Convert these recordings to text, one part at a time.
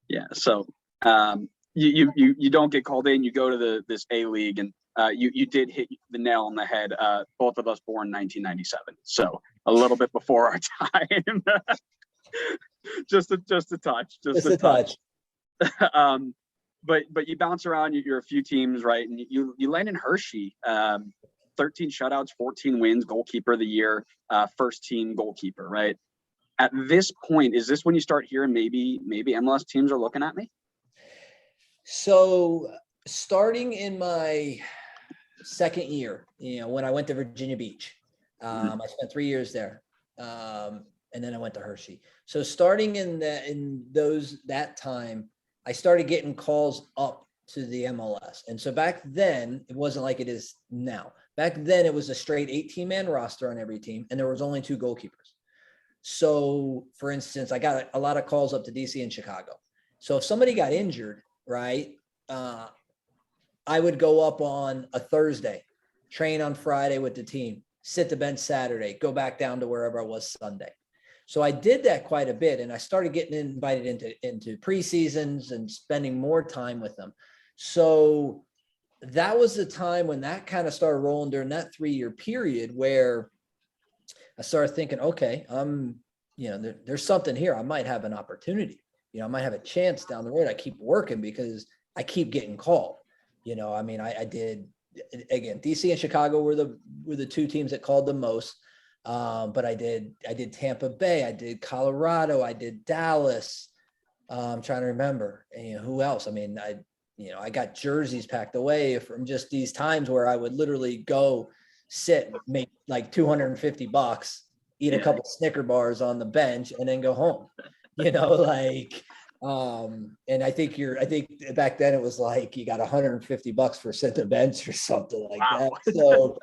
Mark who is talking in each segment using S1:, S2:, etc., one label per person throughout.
S1: Yeah. So you don't get called in. You go to this A League, and you did hit the nail on the head. Both of us born 1997, so a little bit before our time. just a touch, just a touch. um, but you bounce around. You're a few teams, right? And you land in Hershey. 13 shutouts, 14 wins, goalkeeper of the year, first team goalkeeper, right? At this point, is this when you start hearing maybe MLS teams are looking at me?
S2: So starting in my second year, when I went to Virginia Beach, I spent 3 years there. And then I went to Hershey. So starting in that time, I started getting calls up to the MLS. And so back then, it wasn't like it is now. Back then, it was a straight 18-man roster on every team, and there was only 2 goalkeepers. So, for instance, I got a lot of calls up to DC and Chicago. So if somebody got injured, right, I would go up on a Thursday, train on Friday with the team, sit the bench Saturday, go back down to wherever I was Sunday. So I did that quite a bit, and I started getting invited into preseasons and spending more time with them. So that was the time when that kind of started rolling during that 3-year period where I started thinking, okay, there's something here. I might have an opportunity. I might have a chance down the road. I keep working because I keep getting called. I did, again, DC and Chicago were the 2 teams that called the most. But I did Tampa Bay, I did Colorado, I did Dallas. I'm trying to remember, who else? I got jerseys packed away from just these times where I would literally go sit, make like $250, eat a couple Snicker bars on the bench, and then go home. And I think back then it was like you got $150 for sitting the bench or something like that. So.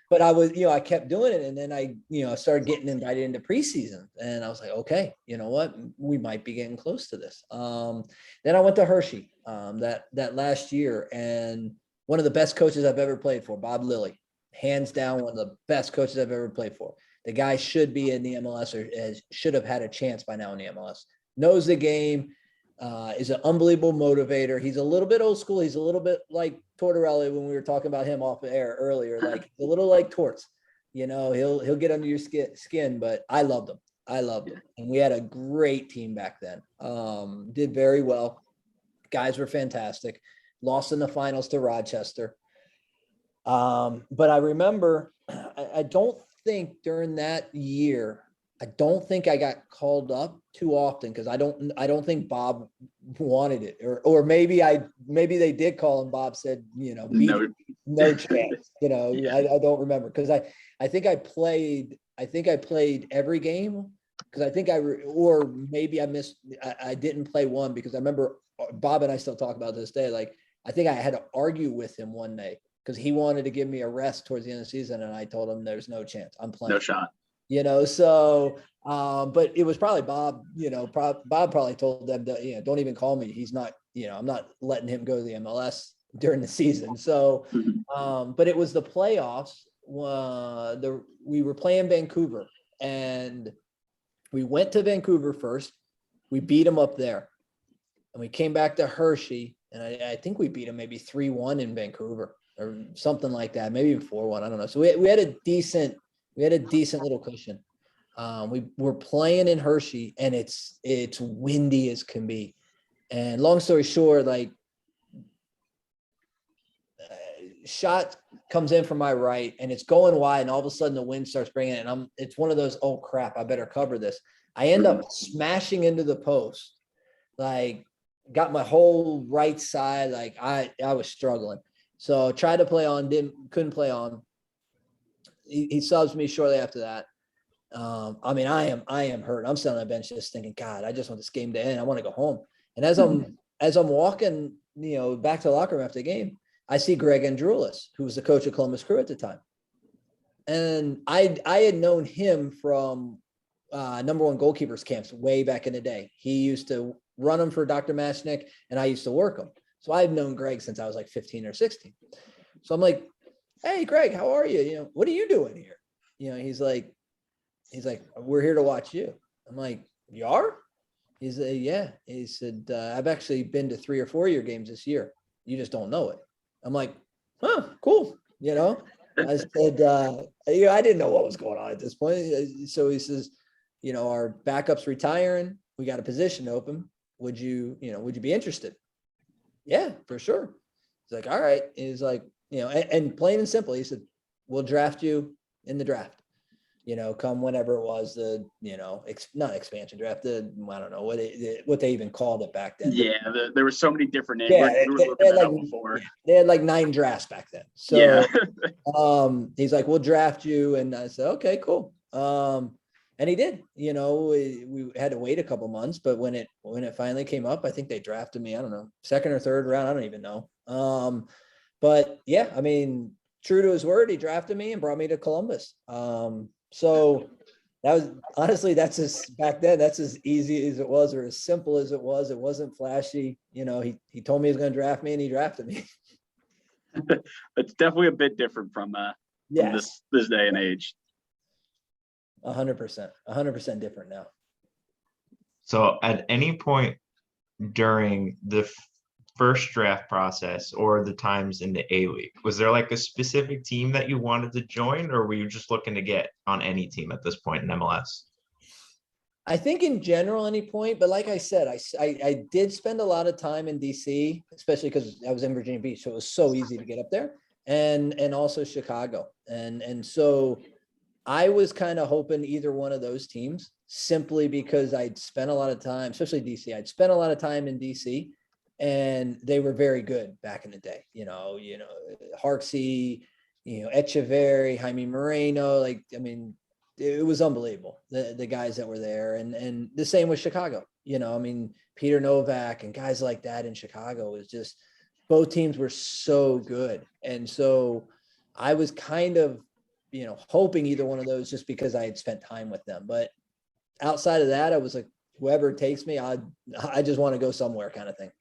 S2: But I was, I kept doing it, and then I started getting invited into preseason, and I was like, okay, you know what, we might be getting close to this. Then I went to Hershey, that last year, and one of the best coaches I've ever played for, Bob Lilly, hands down, one of the best coaches I've ever played for. The guy should be in the MLS or should have had a chance by now in the MLS, knows the game, is an unbelievable motivator. He's a little bit old school. He's a little bit like Tortorella when we were talking about him off the air earlier, like a little like Torts. He'll get under your skin, but I loved him. And we had a great team back then. Did very well. Guys were fantastic. Lost in the finals to Rochester. But I remember, I don't think during that year, I don't think I got called up too often because I don't think Bob wanted it, or maybe they did call and Bob said, no chance. I don't remember because I think I played every game because or maybe I missed. I didn't play one because I remember Bob and I still talk about this day. Like I think I had to argue with him one day because he wanted to give me a rest towards the end of the season, and I told him there's no chance. I'm playing.
S1: No shot.
S2: So, but it was probably Bob, Bob probably told them that, don't even call me. He's not, I'm not letting him go to the MLS during the season. So, but it was the playoffs. We were playing Vancouver, and we went to Vancouver first. We beat them up there, and we came back to Hershey, and I think we beat them maybe 3-1 in Vancouver or something like that, maybe 4-1. I don't know. So we had a decent little cushion. We were playing in Hershey, and it's windy as can be. And long story short, like shot comes in from my right, and it's going wide, and all of a sudden the wind starts bringing it, and it's one of those, oh crap, I better cover this. I end up smashing into the post, like got my whole right side, like I was struggling. So tried to play on, couldn't play on. He subs me shortly after that. I am hurt. I'm sitting on the bench just thinking, God, I just want this game to end. I want to go home. And as I'm walking, back to the locker room after the game, I see Greg Andrulis, who was the coach of Columbus Crew at the time. And I had known him from number one goalkeepers camps way back in the day. He used to run them for Dr. Mashnick, and I used to work them. So I've known Greg since I was like 15 or 16. So I'm like, hey, Greg, how are you? What are you doing here? He's like, we're here to watch you. I'm like, you are? He said, yeah. He said, I've actually been to 3 or 4 of your games this year. You just don't know it. I'm like, huh, cool. You know, I said, I didn't know what was going on at this point. So he says, our backup's retiring. We got a position open. Would you be interested? Yeah, for sure. He's like, all right. He's like, and plain and simple, he said, we'll draft you in the draft. Come whenever it was not expansion draft, I don't know what they even called it back then.
S1: Yeah, there were so many different names.
S2: Yeah,
S1: we were looking that up before.
S2: They had like 9 drafts back then. So
S1: yeah.
S2: He's like, we'll draft you. And I said, okay, cool. And he did. We had to wait a couple months, but when it finally came up, I think they drafted me, I don't know, 2nd or 3rd round. I don't even know. But yeah, I mean, true to his word, he drafted me and brought me to Columbus. So that was honestly, back then, that's as easy as it was, or as simple as it was. It wasn't flashy. He told me he was going to draft me and he drafted me.
S1: It's definitely a bit different from this day and age.
S2: 100% different now.
S3: So at any point during the first draft process or the times in the A-League, was there like a specific team that you wanted to join, or were you just looking to get on any team at this point in MLS?
S2: I think in general, any point, but like I said, I did spend a lot of time in DC, especially because I was in Virginia Beach, so it was so easy to get up there, and also Chicago, and so I was kind of hoping either one of those teams, simply because I'd spent a lot of time, especially DC. I'd spent a lot of time in DC, and they were very good back in the day. Harksey, Echeverry, Jaime Moreno. Like, I mean, it was unbelievable, the guys that were there, and the same with Chicago. I mean, Peter Novak and guys like that in Chicago was just, both teams were so good, and so I was kind of hoping either one of those, just because I had spent time with them. But outside of that, I was like, whoever takes me, I just want to go somewhere, kind of thing.